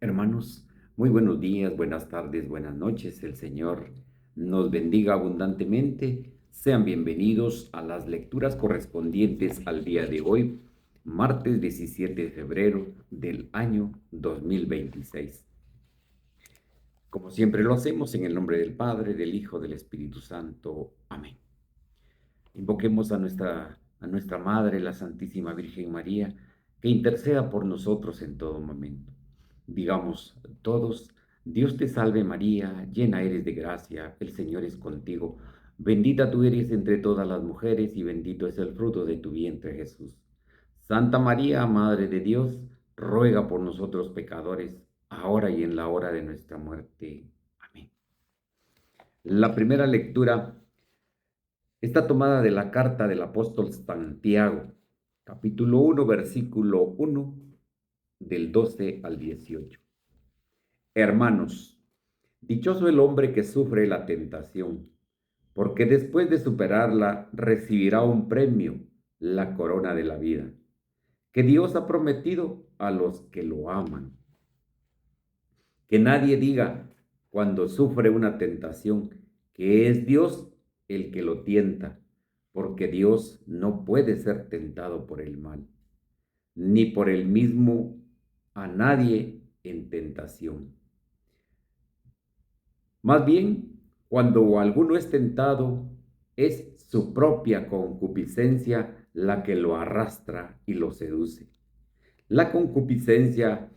Hermanos, muy buenos días, buenas tardes, buenas noches. El Señor nos bendiga abundantemente. Sean bienvenidos a las lecturas correspondientes al día de hoy, martes 17 de febrero del año 2026. Como siempre lo hacemos en el nombre del Padre, del Hijo, del Espíritu Santo. Amén. Invoquemos a nuestra Madre, la Santísima Virgen María, que interceda por nosotros en todo momento. Digamos todos: Dios te salve María, llena eres de gracia, el Señor es contigo. Bendita tú eres entre todas las mujeres y bendito es el fruto de tu vientre, Jesús. Santa María, Madre de Dios, ruega por nosotros pecadores, ahora y en la hora de nuestra muerte. Amén. La primera lectura está tomada de la carta del apóstol Santiago, capítulo 1, versículo 1, del 12 al 18. Hermanos, dichoso el hombre que sufre la tentación, porque después de superarla recibirá un premio, la corona de la vida, que Dios ha prometido a los que lo aman. Que nadie diga cuando sufre una tentación que es Dios el que lo tienta, porque Dios no puede ser tentado por el mal, ni por el mismo a nadie en tentación. Más bien, cuando alguno es tentado, es su propia concupiscencia la que lo arrastra y lo seduce. La concupiscencia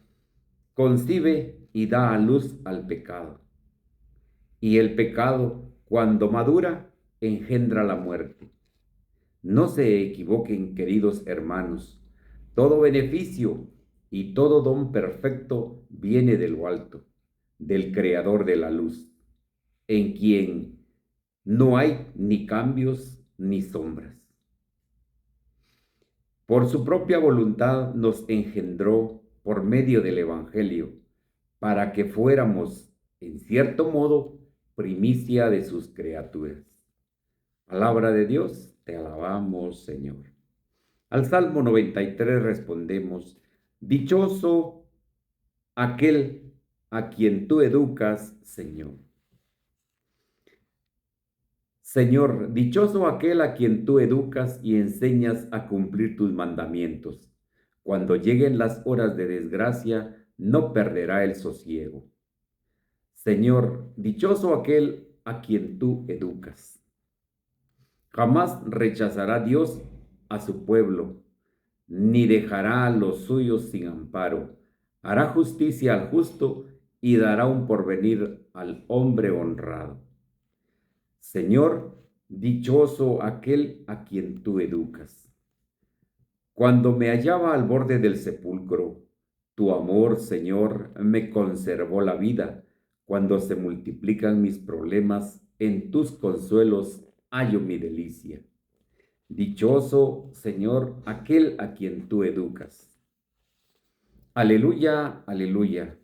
concibe y da a luz al pecado. Y el pecado, cuando madura, engendra la muerte. No se equivoquen, queridos hermanos. Todo beneficio y todo don perfecto viene de lo alto, del Creador de la luz, en quien no hay ni cambios ni sombras. Por su propia voluntad nos engendró por medio del Evangelio, para que fuéramos, en cierto modo, primicia de sus criaturas. Palabra de Dios, te alabamos, Señor. Al Salmo 93 respondemos: dichoso aquel a quien tú educas, Señor. Señor, dichoso aquel a quien tú educas y enseñas a cumplir tus mandamientos. Cuando lleguen las horas de desgracia, no perderá el sosiego. Señor, dichoso aquel a quien tú educas. Jamás rechazará Dios a su pueblo, ni dejará a los suyos sin amparo. Hará justicia al justo y dará un porvenir al hombre honrado. Señor, dichoso aquel a quien tú educas. Cuando me hallaba al borde del sepulcro, tu amor, Señor, me conservó la vida. Cuando se multiplican mis problemas, en tus consuelos hallo mi delicia. Dichoso, Señor, aquel a quien tú educas. Aleluya, aleluya.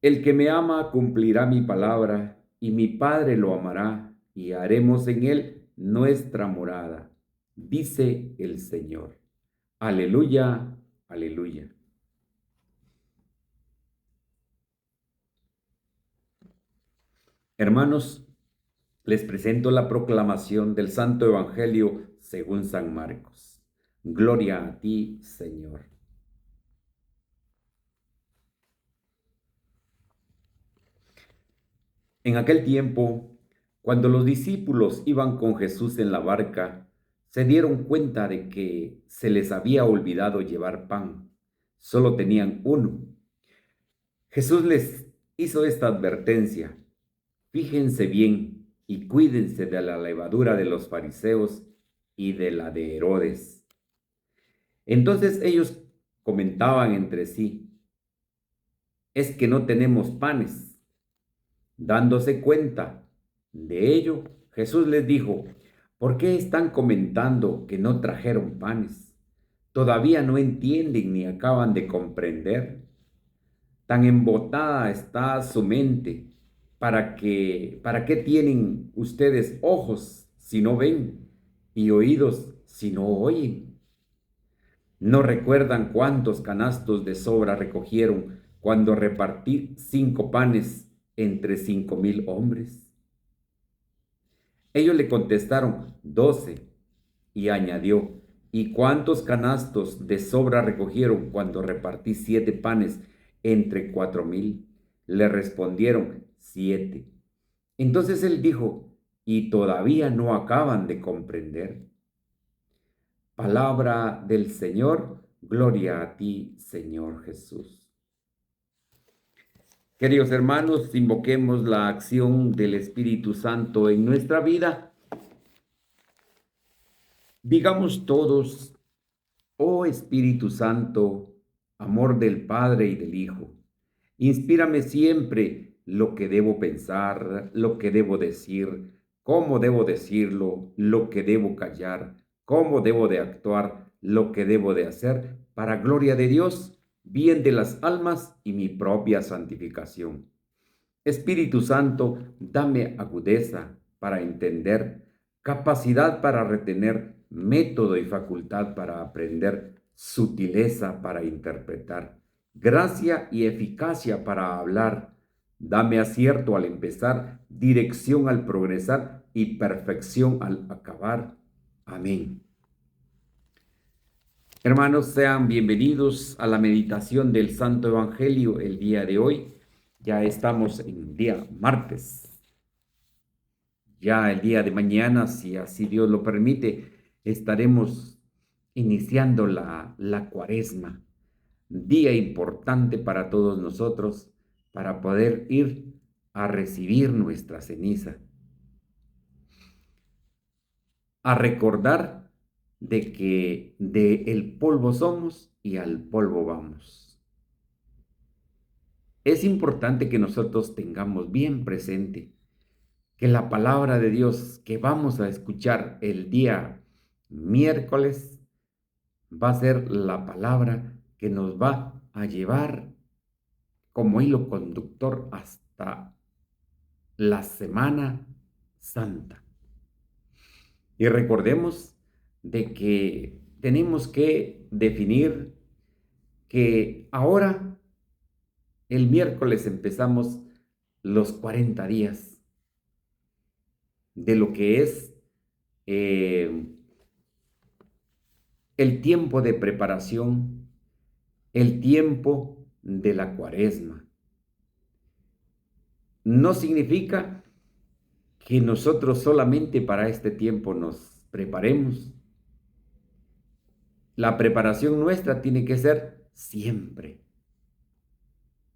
El que me ama cumplirá mi palabra, y mi Padre lo amará, y haremos en él nuestra morada, dice el Señor. Aleluya, aleluya. Hermanos, les presento la proclamación del Santo Evangelio según San Marcos. Gloria a ti, Señor. En aquel tiempo, cuando los discípulos iban con Jesús en la barca, se dieron cuenta de que se les había olvidado llevar pan. Solo tenían uno. Jesús les hizo esta advertencia: fíjense bien y cuídense de la levadura de los fariseos y de la de Herodes. Entonces ellos comentaban entre sí: es que no tenemos panes. Dándose cuenta de ello, Jesús les dijo: ¿por qué están comentando que no trajeron panes? ¿Todavía no entienden ni acaban de comprender? Tan embotada está su mente. ¿Para qué tienen ustedes ojos si no ven y oídos si no oyen? ¿No recuerdan cuántos canastos de sobra recogieron cuando repartí 5 panes entre 5,000 hombres? Ellos le contestaron, 12. Y añadió, ¿y cuántos canastos de sobra recogieron cuando repartí 7 panes entre 4,000? Le respondieron, 7. Entonces él dijo, ¿y todavía no acaban de comprender? Palabra del Señor, gloria a ti, Señor Jesús. Queridos hermanos, invoquemos la acción del Espíritu Santo en nuestra vida. Digamos todos, oh Espíritu Santo, amor del Padre y del Hijo, inspírame siempre lo que debo pensar, lo que debo decir, cómo debo decirlo, lo que debo callar, cómo debo de actuar, lo que debo de hacer, para gloria de Dios, bien de las almas y mi propia santificación. Espíritu Santo, dame agudeza para entender, capacidad para retener, método y facultad para aprender, sutileza para interpretar, gracia y eficacia para hablar. Dame acierto al empezar, dirección al progresar y perfección al acabar. Amén. Hermanos, sean bienvenidos a la meditación del Santo Evangelio el día de hoy. Ya estamos en día martes. Ya el día de mañana, si así Dios lo permite, estaremos iniciando la cuaresma, día importante para todos nosotros, para poder ir a recibir nuestra ceniza, a recordar de que de el polvo somos y al polvo vamos. Es importante que nosotros tengamos bien presente que la palabra de Dios que vamos a escuchar el día miércoles va a ser la palabra que nos va a llevar como hilo conductor hasta la Semana Santa. Y recordemos de que tenemos que definir que ahora, el miércoles, empezamos los 40 días de lo que es eh, el tiempo de preparación, el tiempo de la cuaresma. No significa que nosotros solamente para este tiempo nos preparemos. La preparación nuestra tiene que ser siempre.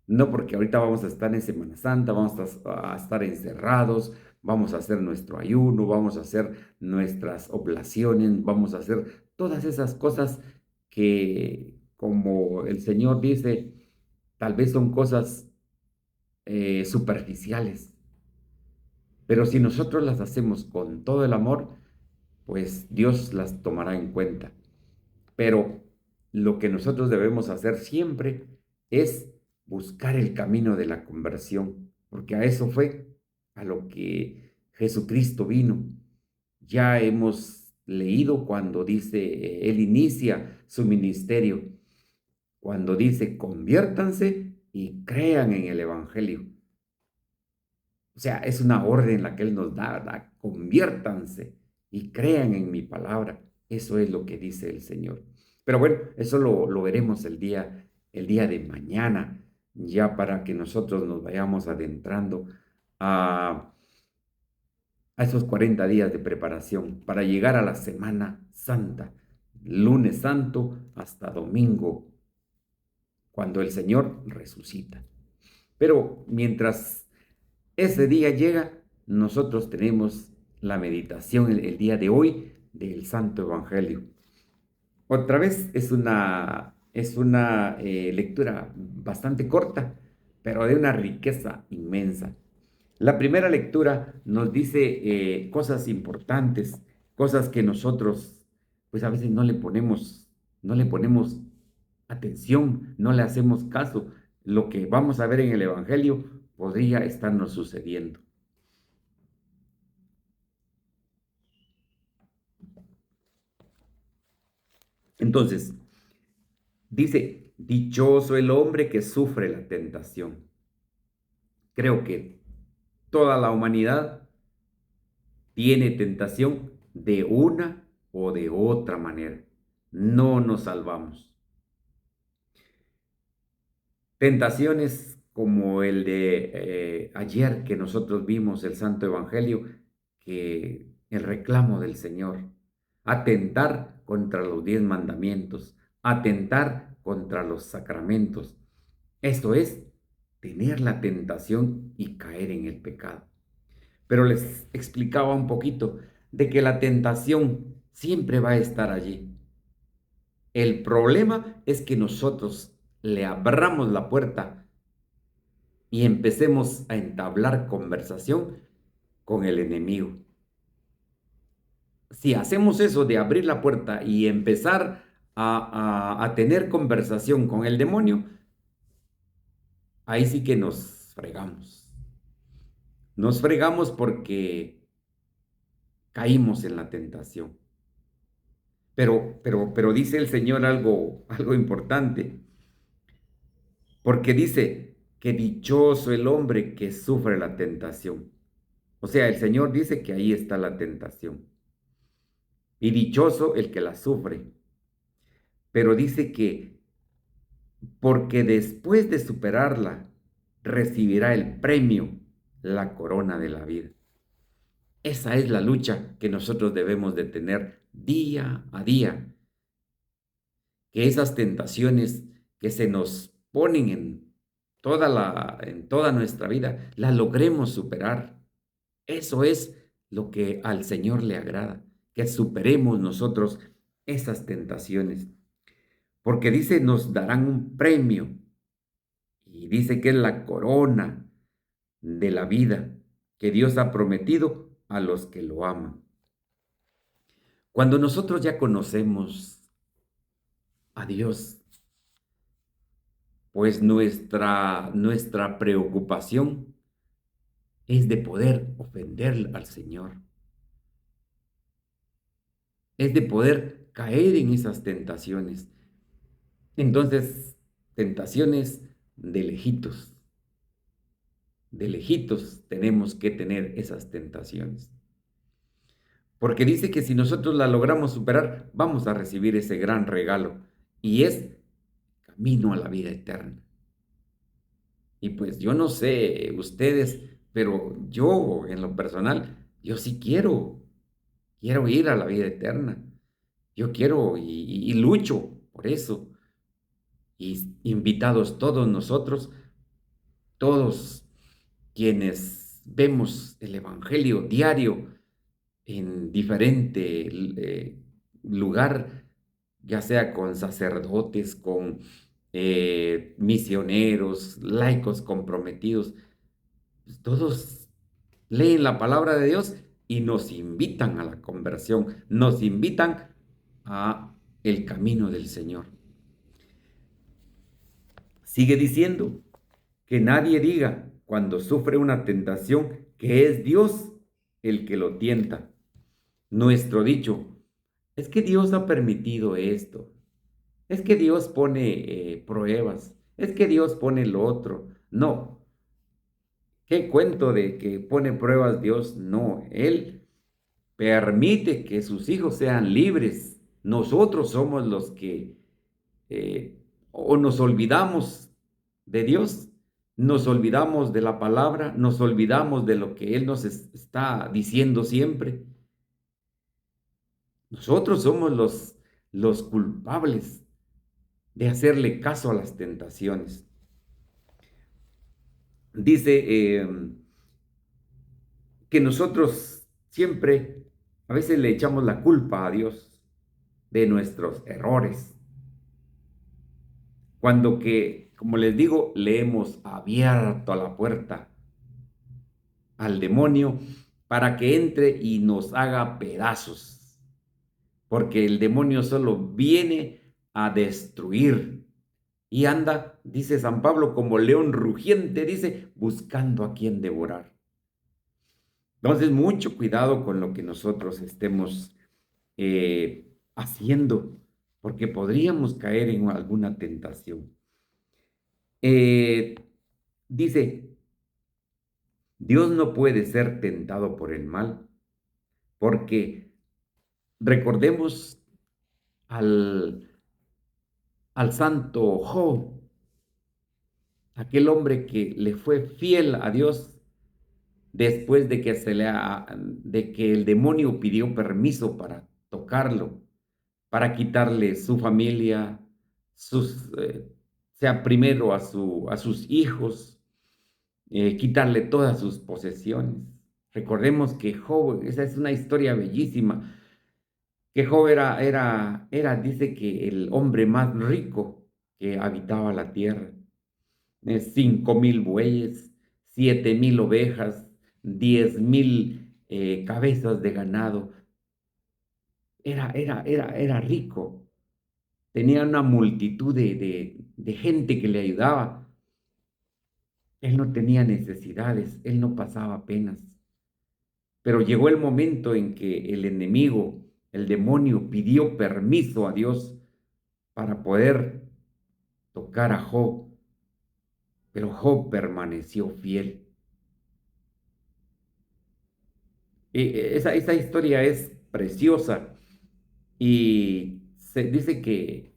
No porque ahorita vamos a estar en Semana Santa, vamos a estar encerrados, vamos a hacer nuestro ayuno, vamos a hacer nuestras oblaciones, vamos a hacer todas esas cosas que, como el Señor dice, tal vez son cosas superficiales. Pero si nosotros las hacemos con todo el amor, pues Dios las tomará en cuenta. Pero lo que nosotros debemos hacer siempre es buscar el camino de la conversión, porque a eso fue a lo que Jesucristo vino. Ya hemos leído cuando dice, Él inicia su ministerio, cuando dice, conviértanse y crean en el Evangelio. O sea, es una orden la que Él nos da, ¿verdad? Conviértanse y crean en mi palabra. Eso es lo que dice el Señor. Pero bueno, eso lo veremos el día de mañana, ya para que nosotros nos vayamos adentrando a, a esos 40 días de preparación para llegar a la Semana Santa, lunes santo hasta domingo, cuando el Señor resucita. Pero mientras ese día llega, nosotros tenemos la meditación el día de hoy del Santo Evangelio. Otra vez es una lectura bastante corta, pero de una riqueza inmensa. La primera lectura nos dice cosas importantes, cosas que nosotros, pues a veces no le ponemos atención, no le hacemos caso. Lo que vamos a ver en el Evangelio podría estarnos sucediendo. Entonces, Dice, dichoso el hombre que sufre la tentación. Creo que toda la humanidad tiene tentación de una o de otra manera. No nos salvamos. Tentaciones como el de ayer que nosotros vimos el Santo Evangelio, que el reclamo del Señor, atentar contra los 10 mandamientos, atentar contra los sacramentos. Esto es tener la tentación y caer en el pecado. Pero les explicaba un poquito de que la tentación siempre va a estar allí. El problema es que nosotros le abramos la puerta y empecemos a entablar conversación con el enemigo. Si hacemos eso de abrir la puerta y empezar a tener conversación con el demonio, ahí sí que nos fregamos. Nos fregamos porque caímos en la tentación. Pero dice el Señor algo importante, porque dice que dichoso el hombre que sufre la tentación. O sea, el Señor dice que ahí está la tentación. Y dichoso el que la sufre. Pero dice que porque después de superarla, recibirá el premio, la corona de la vida. Esa es la lucha que nosotros debemos de tener día a día. Que esas tentaciones que se nos ponen en toda nuestra vida, las logremos superar. Eso es lo que al Señor le agrada, que superemos nosotros esas tentaciones. Porque dice, nos darán un premio y dice que es la corona de la vida que Dios ha prometido a los que lo aman. Cuando nosotros ya conocemos a Dios, pues nuestra preocupación es de poder ofender al Señor, es de poder caer en esas tentaciones. Entonces, tentaciones de lejitos tenemos que tener esas tentaciones. Porque dice que si nosotros la logramos superar, vamos a recibir ese gran regalo y es camino a la vida eterna. Y pues yo no sé ustedes, pero yo en lo personal, yo sí quiero ir a la vida eterna. Yo quiero y lucho por eso. Y invitados todos nosotros, todos quienes vemos el Evangelio diario en diferente lugar, ya sea con sacerdotes, con misioneros, laicos comprometidos, pues todos leen la palabra de Dios y nos invitan a la conversión, nos invitan a el camino del Señor. Sigue diciendo que nadie diga cuando sufre una tentación que es Dios el que lo tienta. Nuestro dicho, es que Dios ha permitido esto, es que Dios pone pruebas, es que Dios pone lo otro. No, ¿qué cuento de que pone pruebas Dios? No, Él permite que sus hijos sean libres. Nosotros somos los que o nos olvidamos de Dios, nos olvidamos de la palabra, nos olvidamos de lo que Él nos está diciendo siempre. Nosotros somos los culpables de hacerle caso a las tentaciones. Dice que nosotros siempre, a veces le echamos la culpa a Dios de nuestros errores, cuando que, como les digo, le hemos abierto la puerta al demonio para que entre y nos haga pedazos, porque el demonio solo viene a destruir y anda, dice San Pablo, como león rugiente, dice, buscando a quien devorar. Entonces, mucho cuidado con lo que nosotros estemos haciendo, porque podríamos caer en alguna tentación. Eh, Dice, Dios no puede ser tentado por el mal, porque recordemos al, al santo Job, aquel hombre que le fue fiel a Dios después de que, de que el demonio pidió permiso para tocarlo, para quitarle su familia, sea primero a sus hijos, quitarle todas sus posesiones. Recordemos que Job, esa es una historia bellísima, que Job dice que el hombre más rico que habitaba la tierra. 5,000 bueyes, 7,000 ovejas, 10,000 cabezas de ganado. Era rico. Tenía una multitud de gente que le ayudaba. Él no tenía necesidades, él no pasaba penas. Pero llegó el momento en que el enemigo, el demonio, pidió permiso a Dios para poder tocar a Job, pero Job permaneció fiel. Esa historia es preciosa y se dice que,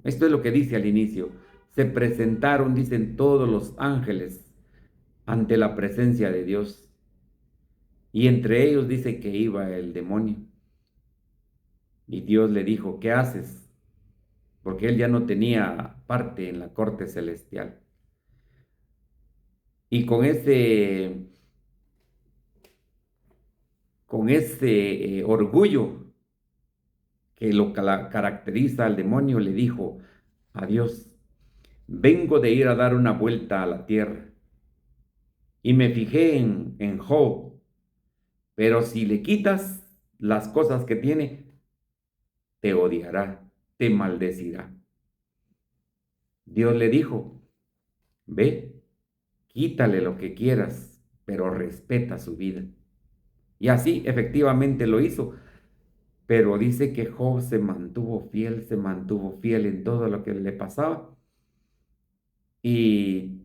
esto es lo que dice al inicio, se presentaron, dicen todos los ángeles ante la presencia de Dios y entre ellos dice que iba el demonio y Dios le dijo, ¿qué haces? Porque él ya no tenía parte en la corte celestial. Y con ese orgullo que lo caracteriza al demonio, le dijo a Dios, vengo de ir a dar una vuelta a la tierra y me fijé en Job, pero si le quitas las cosas que tiene, te odiará, te maldecirá. Dios le dijo, ve, quítale lo que quieras, pero respeta su vida. Y así efectivamente lo hizo. Pero dice que Job se mantuvo fiel en todo lo que le pasaba. Y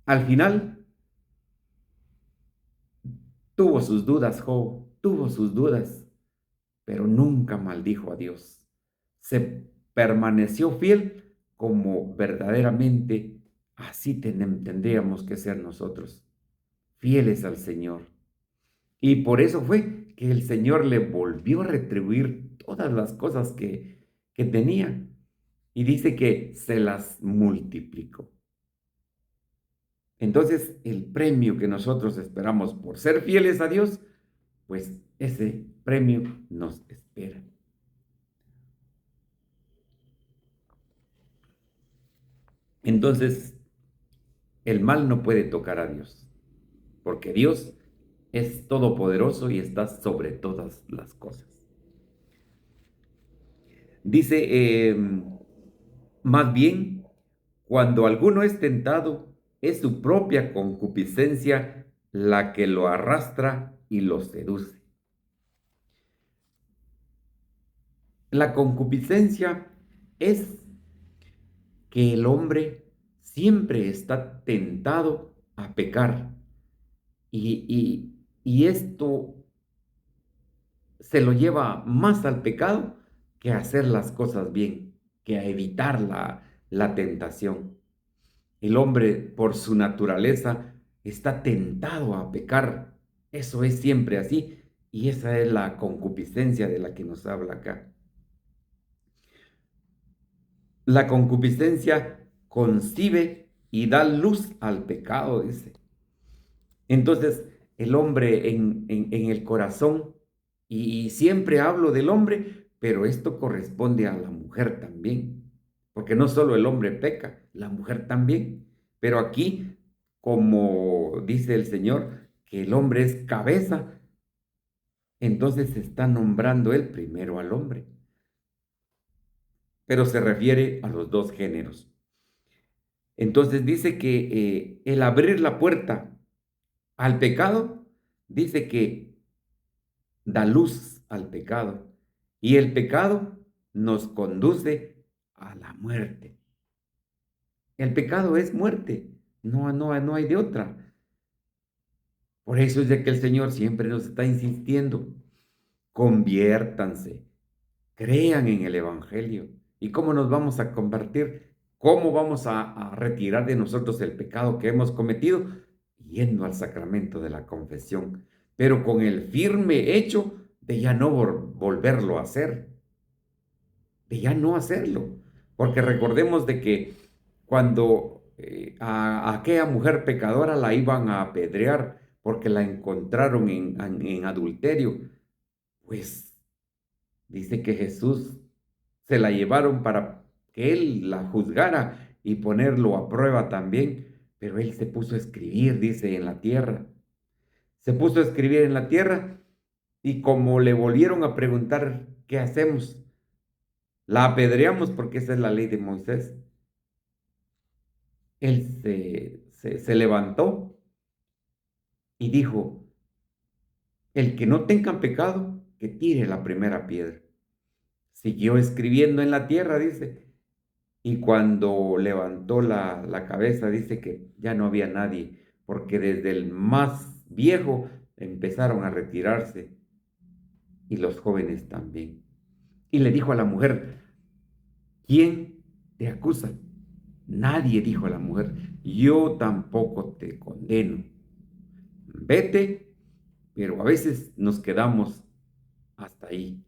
al final tuvo sus dudas, Job, tuvo sus dudas, pero nunca maldijo a Dios. Se permaneció fiel como verdaderamente así tendríamos que ser nosotros, fieles al Señor. Y por eso fue que el Señor le volvió a retribuir todas las cosas que tenía. Y dice que se las multiplicó. Entonces, el premio que nosotros esperamos por ser fieles a Dios, pues ese premio nos espera. Entonces, el mal no puede tocar a Dios, porque Dios es todopoderoso y está sobre todas las cosas. Dice, más bien, cuando alguno es tentado, es su propia concupiscencia la que lo arrastra y lo seduce. La concupiscencia es que el hombre siempre está tentado a pecar y esto se lo lleva más al pecado que a hacer las cosas bien, que a evitar la tentación. El hombre, por su naturaleza, está tentado a pecar. Eso es siempre así. Y esa es la concupiscencia de la que nos habla acá. La concupiscencia concibe y da luz al pecado, dice. Entonces, el hombre en el corazón, y siempre hablo del hombre, pero esto corresponde a la mujer también, porque no solo el hombre peca, la mujer también. Pero aquí, como dice el Señor, que el hombre es cabeza, entonces se está nombrando él primero al hombre, pero se refiere a los dos géneros. Entonces dice que el abrir la puerta al pecado, dice que da luz al pecado. Y el pecado nos conduce a la muerte. El pecado es muerte, no hay de otra. Por eso es de que el Señor siempre nos está insistiendo, conviértanse, crean en el Evangelio. ¿Y cómo nos vamos a convertir? ¿Cómo vamos a retirar de nosotros el pecado que hemos cometido? Yendo al sacramento de la confesión, pero con el firme hecho de ya no volverlo a hacer, de ya no hacerlo. Porque recordemos de que cuando a aquella mujer pecadora la iban a apedrear porque la encontraron en adulterio, pues dice que Jesús se la llevaron para que él la juzgara y ponerlo a prueba también, pero él se puso a escribir, dice, en la tierra. Se puso a escribir en la tierra y como le volvieron a preguntar, ¿qué hacemos? La apedreamos porque esa es la ley de Moisés. Él se levantó y dijo, el que no tenga pecado, que tire la primera piedra. Siguió escribiendo en la tierra, dice, y cuando levantó la cabeza, dice que ya no había nadie, porque desde el más viejo empezaron a retirarse y los jóvenes también. Y le dijo a la mujer, ¿quién te acusa? Nadie, dijo a la mujer, yo tampoco te condeno. Vete, pero a veces nos quedamos hasta ahí.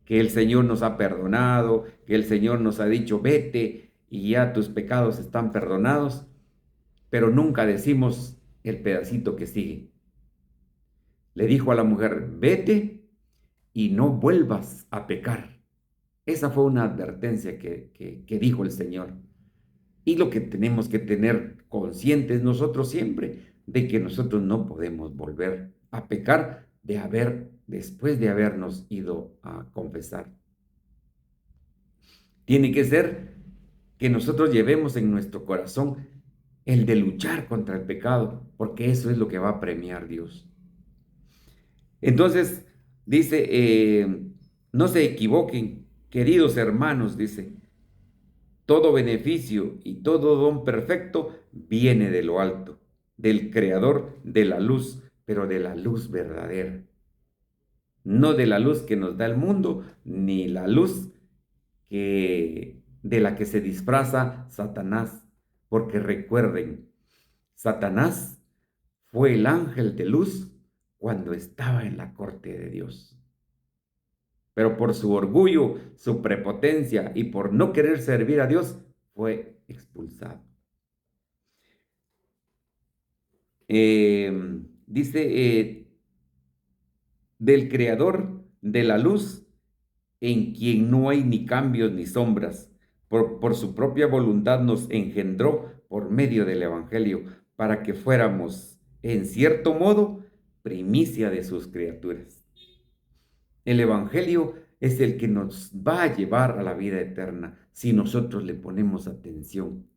Que el Señor nos ha perdonado, que el Señor nos ha dicho, vete y ya tus pecados están perdonados, pero nunca decimos el pedacito que sigue. Le dijo a la mujer, vete y no vuelvas a pecar. Esa fue una advertencia que dijo el Señor. Y lo que tenemos que tener conscientes nosotros siempre, de que nosotros no podemos volver a pecar después de habernos ido a confesar. Tiene que ser que nosotros llevemos en nuestro corazón el de luchar contra el pecado, porque eso es lo que va a premiar Dios. Entonces, dice, no se equivoquen, queridos hermanos, dice, todo beneficio y todo don perfecto viene de lo alto, del Creador de la luz, pero de la luz verdadera. No de la luz que nos da el mundo, ni la luz de la que se disfraza Satanás. Porque recuerden, Satanás fue el ángel de luz cuando estaba en la corte de Dios. Pero por su orgullo, su prepotencia y por no querer servir a Dios, fue expulsado. Dice, del Creador de la luz, en quien no hay ni cambios ni sombras, por su propia voluntad nos engendró por medio del Evangelio, para que fuéramos, en cierto modo, primicia de sus criaturas. El Evangelio es el que nos va a llevar a la vida eterna si nosotros le ponemos atención.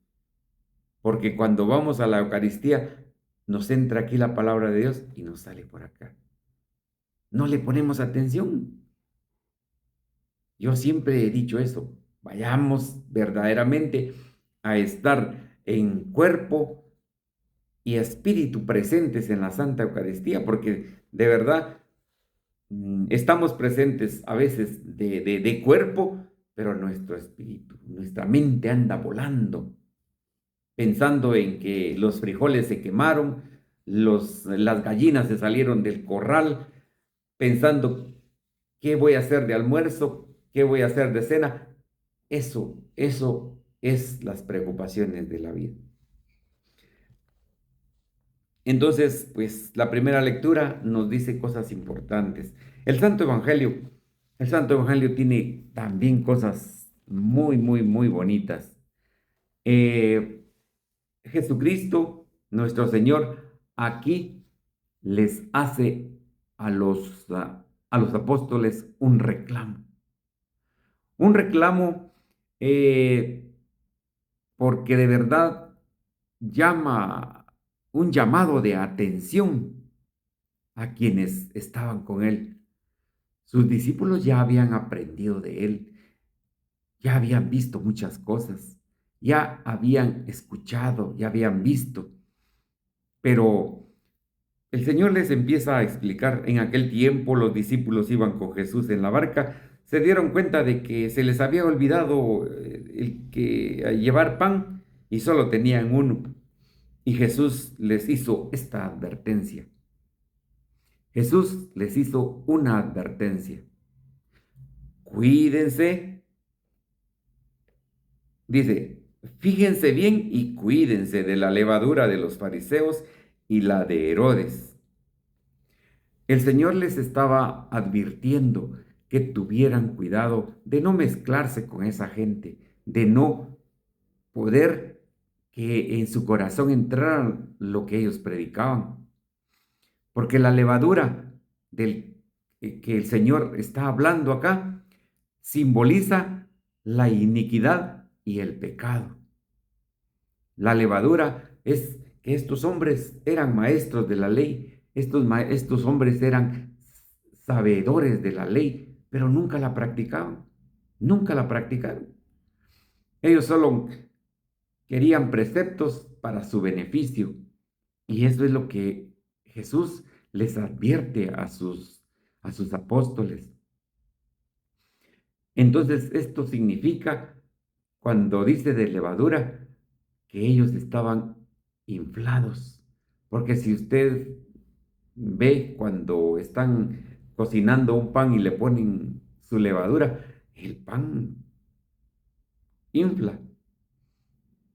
Porque cuando vamos a la Eucaristía, nos entra aquí la palabra de Dios y nos sale por acá. No le ponemos atención. Yo siempre he dicho eso. Vayamos verdaderamente a estar en cuerpo y espíritu presentes en la Santa Eucaristía, porque de verdad estamos presentes a veces de cuerpo, pero nuestro espíritu, nuestra mente anda volando, pensando en que los frijoles se quemaron, las gallinas se salieron del corral, pensando qué voy a hacer de almuerzo, qué voy a hacer de cena. Eso es las preocupaciones de la vida. Entonces, pues la primera lectura nos dice cosas importantes. El el Santo Evangelio tiene también cosas muy, muy, muy bonitas. Jesucristo, nuestro Señor, aquí les hace a los apóstoles un reclamo. Un reclamo porque de verdad llama un llamado de atención a quienes estaban con él. Sus discípulos ya habían aprendido de él, ya habían visto muchas cosas, ya habían escuchado, ya habían visto, pero el Señor les empieza a explicar. En aquel tiempo los discípulos iban con Jesús en la barca, se dieron cuenta de que se les había olvidado el que llevar pan y solo tenían uno. Y Jesús les hizo esta advertencia. Jesús les hizo una advertencia. Cuídense, dice, fíjense bien y cuídense de la levadura de los fariseos y la de Herodes. El Señor les estaba advirtiendo que tuvieran cuidado de no mezclarse con esa gente, de no poder que en su corazón entrara lo que ellos predicaban. Porque la levadura del que el Señor está hablando acá simboliza la iniquidad y el pecado. La levadura es que estos hombres eran maestros de la ley, estos hombres eran sabedores de la ley, pero nunca la practicaban, nunca la practicaron. Ellos solo querían preceptos para su beneficio, y eso es lo que Jesús les advierte a sus apóstoles. Entonces, esto significa, cuando dice de levadura, que ellos estaban inflados. Porque si usted ve cuando están cocinando un pan y le ponen su levadura, el pan infla.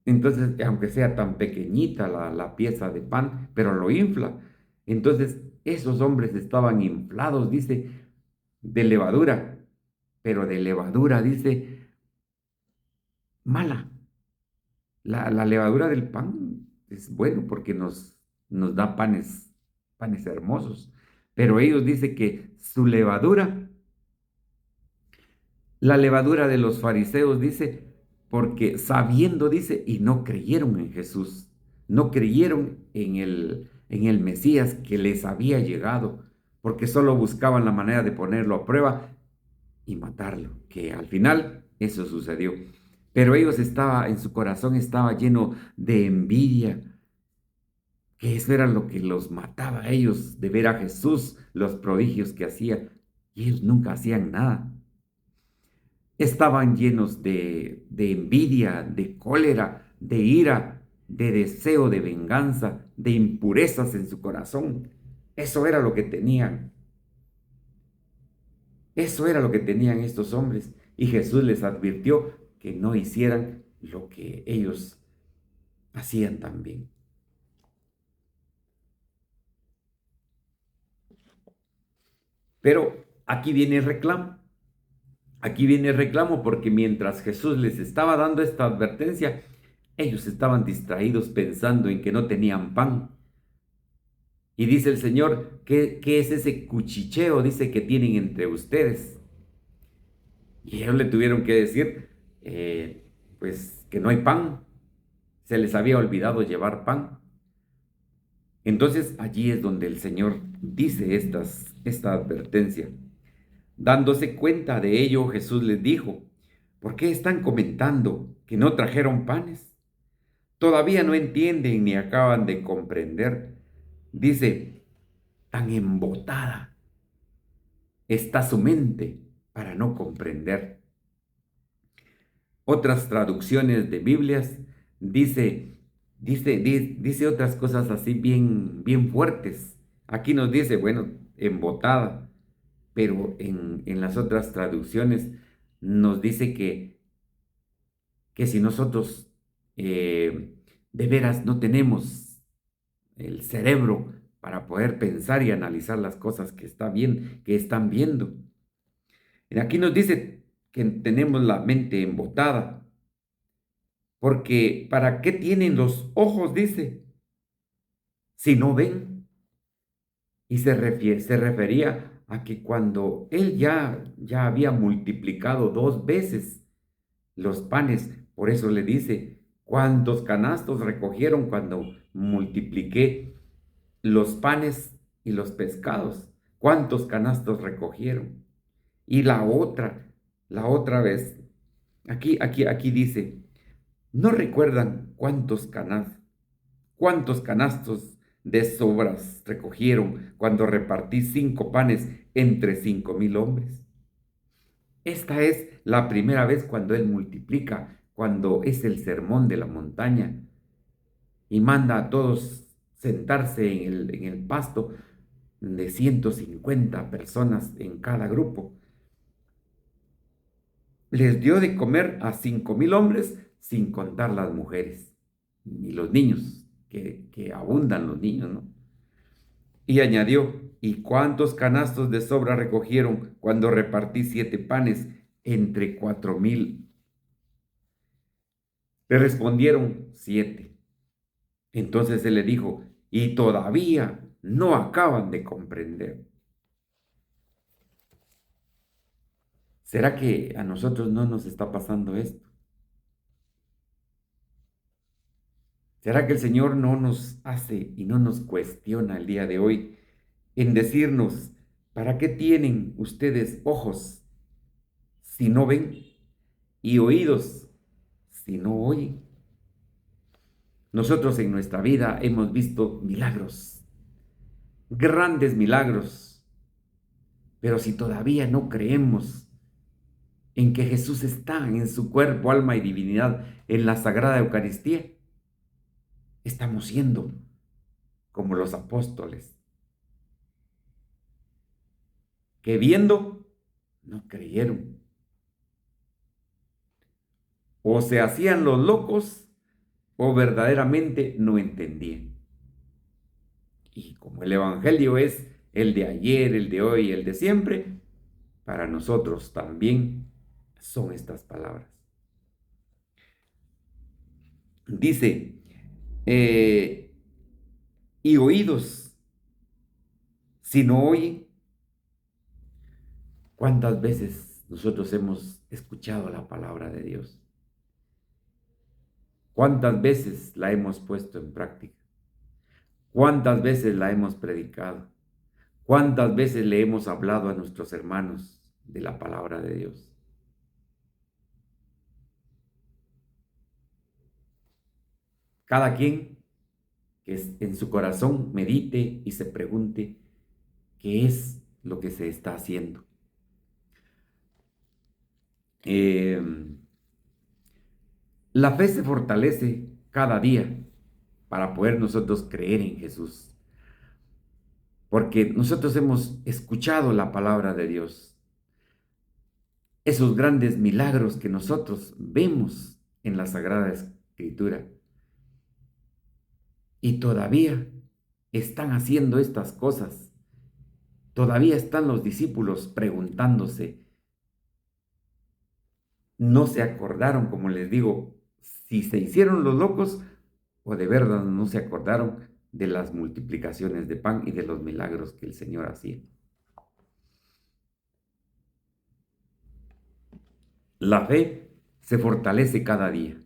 Entonces, aunque sea tan pequeñita la pieza de pan, pero lo infla. Entonces, esos hombres estaban inflados, dice, de levadura, pero de levadura, dice, mala. La levadura del pan es bueno porque nos da panes hermosos, pero ellos dicen que su levadura, la levadura de los fariseos, dice, porque sabiendo, dice, y no creyeron en Jesús, no creyeron en el Mesías que les había llegado, porque solo buscaban la manera de ponerlo a prueba y matarlo, que al final eso sucedió. Pero en su corazón estaba lleno de envidia, que eso era lo que los mataba a ellos, de ver a Jesús, los prodigios que hacía, y ellos nunca hacían nada. Estaban llenos de envidia, de cólera, de ira, de deseo de venganza, de impurezas en su corazón. Eso era lo que tenían. Eso era lo que tenían estos hombres. Y Jesús les advirtió que no hicieran lo que ellos hacían también. Pero aquí viene el reclamo. Aquí viene el reclamo porque mientras Jesús les estaba dando esta advertencia, ellos estaban distraídos pensando en que no tenían pan. Y dice el Señor, ¿qué es ese cuchicheo? Dice que tienen entre ustedes. Y ellos le tuvieron que decir, pues que no hay pan. Se les había olvidado llevar pan. Entonces allí es donde el Señor dice esta advertencia. Dándose cuenta de ello, Jesús les dijo, ¿por qué están comentando que no trajeron panes? Todavía no entienden ni acaban de comprender. Dice, tan embotada está su mente para no comprender. Otras traducciones de Biblias dice otras cosas así bien fuertes. Aquí nos dice, bueno, embotada, pero en las otras traducciones nos dice que si nosotros de veras no tenemos el cerebro para poder pensar y analizar las cosas que están viendo. Aquí nos dice que tenemos la mente embotada, porque ¿para qué tienen los ojos? Dice, si no ven. Y se refería a que cuando él ya había multiplicado 2 veces los panes, por eso le dice, ¿cuántos canastos recogieron cuando multipliqué los panes y los pescados? ¿Cuántos canastos recogieron? Y la otra vez, aquí dice, ¿no recuerdan cuántos canastos de sobras recogieron cuando repartí 5 panes entre 5,000 hombres? Esta es la primera vez cuando Él multiplica, cuando es el sermón de la montaña y manda a todos sentarse en el pasto de 150 personas en cada grupo. Les dio de comer a 5,000 hombres sin contar las mujeres y los niños, que abundan los niños, ¿no? Y añadió, ¿y cuántos canastos de sobra recogieron cuando repartí 7 panes entre 4,000? Le respondieron 7. Entonces él le dijo, y todavía no acaban de comprender. ¿Será que a nosotros no nos está pasando esto? ¿Será que el Señor no nos hace y no nos cuestiona el día de hoy en decirnos, ¿para qué tienen ustedes ojos si no ven y oídos si no oyen? Nosotros en nuestra vida hemos visto milagros, grandes milagros, pero si todavía no creemos en que Jesús está en su cuerpo, alma y divinidad en la Sagrada Eucaristía, estamos siendo como los apóstoles, que viendo no creyeron. O se hacían los locos o verdaderamente no entendían. Y como el Evangelio es el de ayer, el de hoy, el de siempre, para nosotros también son estas palabras. Dice, y oídos, si no oyen. ¿Cuántas veces nosotros hemos escuchado la palabra de Dios? ¿Cuántas veces la hemos puesto en práctica? ¿Cuántas veces la hemos predicado? ¿Cuántas veces le hemos hablado a nuestros hermanos de la palabra de Dios? Cada quien que en su corazón medite y se pregunte qué es lo que se está haciendo. Eh, la fe se fortalece cada día para poder nosotros creer en Jesús, porque nosotros hemos escuchado la palabra de Dios, esos grandes milagros que nosotros vemos en la Sagrada Escritura, y todavía están haciendo estas cosas. Todavía están los discípulos preguntándose, no se acordaron, como les digo, si se hicieron los locos o de verdad no se acordaron de las multiplicaciones de pan y de los milagros que el Señor hacía. La fe se fortalece cada día.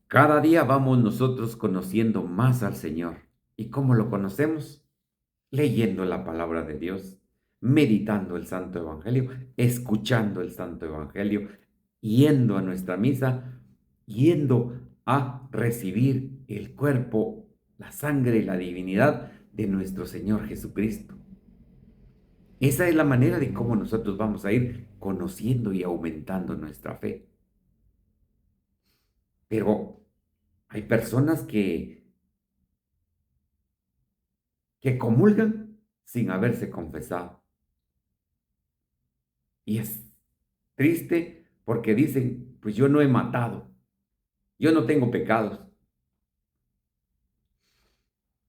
Cada día vamos nosotros conociendo más al Señor. ¿Y cómo lo conocemos? Leyendo la palabra de Dios, meditando el Santo Evangelio, escuchando el Santo Evangelio, yendo a nuestra misa, yendo a recibir el cuerpo, la sangre y la divinidad de nuestro Señor Jesucristo. Esa es la manera de cómo nosotros vamos a ir conociendo y aumentando nuestra fe. Pero hay personas que comulgan sin haberse confesado. Y es triste porque dicen, pues yo no he matado, yo no tengo pecados.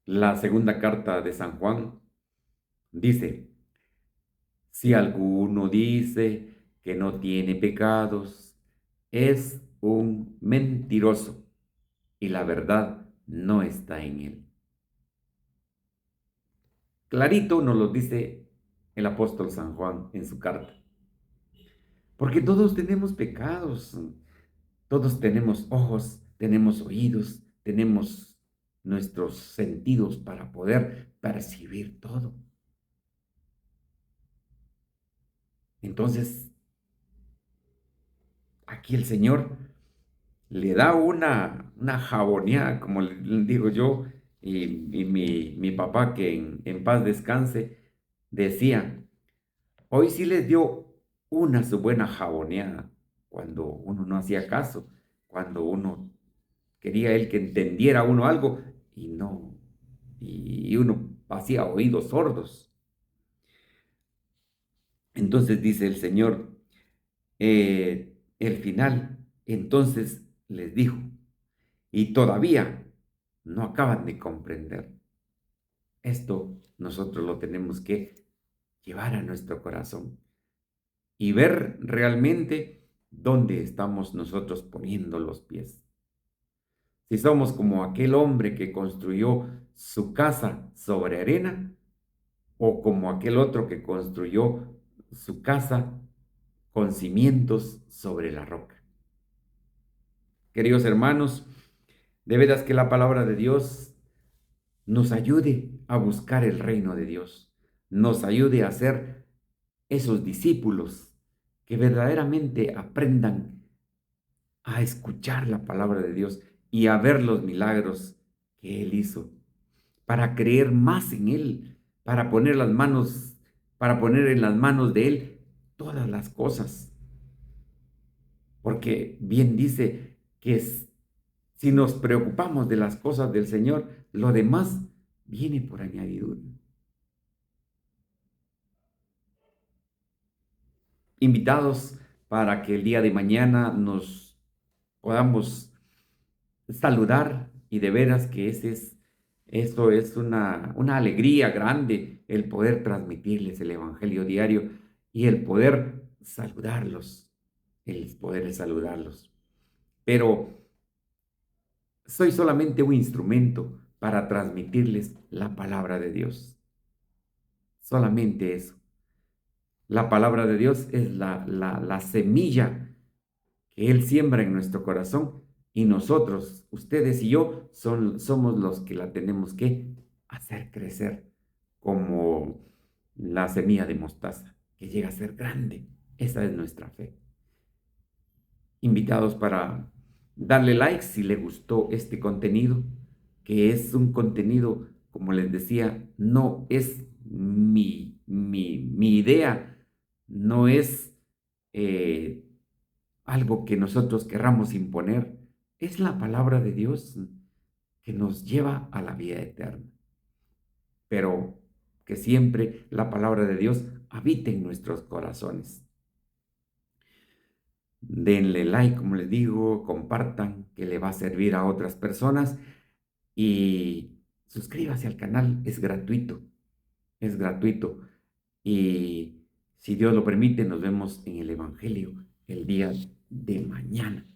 La segunda carta de San Juan dice, si alguno dice que no tiene pecados, es un mentiroso y la verdad no está en él. Clarito nos lo dice el apóstol San Juan en su carta. Porque todos tenemos pecados, todos tenemos ojos, tenemos oídos, tenemos nuestros sentidos para poder percibir todo. Entonces, aquí el Señor le da una jaboneada, como le digo yo, y mi papá, que en paz descanse, decía, hoy sí les dio una su buena jaboneada, cuando uno no hacía caso, cuando uno quería él que entendiera uno algo, y no, y uno hacía oídos sordos. Entonces dice el Señor, el final, entonces les dijo, y todavía no acaban de comprender. Esto nosotros lo tenemos que llevar a nuestro corazón y ver realmente dónde estamos nosotros poniendo los pies. Si somos como aquel hombre que construyó su casa sobre arena o como aquel otro que construyó su casa con cimientos sobre la roca. Queridos hermanos, de veras que la palabra de Dios nos ayude a buscar el reino de Dios, nos ayude a ser esos discípulos que verdaderamente aprendan a escuchar la palabra de Dios y a ver los milagros que Él hizo, para creer más en Él, para poner las manos, para poner en las manos de Él todas las cosas. Porque bien dice que si nos preocupamos de las cosas del Señor, lo demás viene por añadidura. Invitados para que el día de mañana nos podamos saludar y de veras que esto es una alegría grande el poder transmitirles el Evangelio diario y el poder saludarlos, el poder saludarlos. Pero soy solamente un instrumento para transmitirles la palabra de Dios. Solamente eso. La palabra de Dios es la semilla que Él siembra en nuestro corazón y nosotros, ustedes y yo, somos los que la tenemos que hacer crecer como la semilla de mostaza, que llega a ser grande. Esa es nuestra fe. Invitados para darle like si le gustó este contenido, que es un contenido, como les decía, no es mi idea, no es eh, algo que nosotros querramos imponer, es la palabra de Dios que nos lleva a la vida eterna. Pero que siempre la palabra de Dios habite en nuestros corazones. Denle like, como les digo, compartan, que le va a servir a otras personas y suscríbase al canal, es gratuito, es gratuito. Y si Dios lo permite, nos vemos en el Evangelio el día de mañana.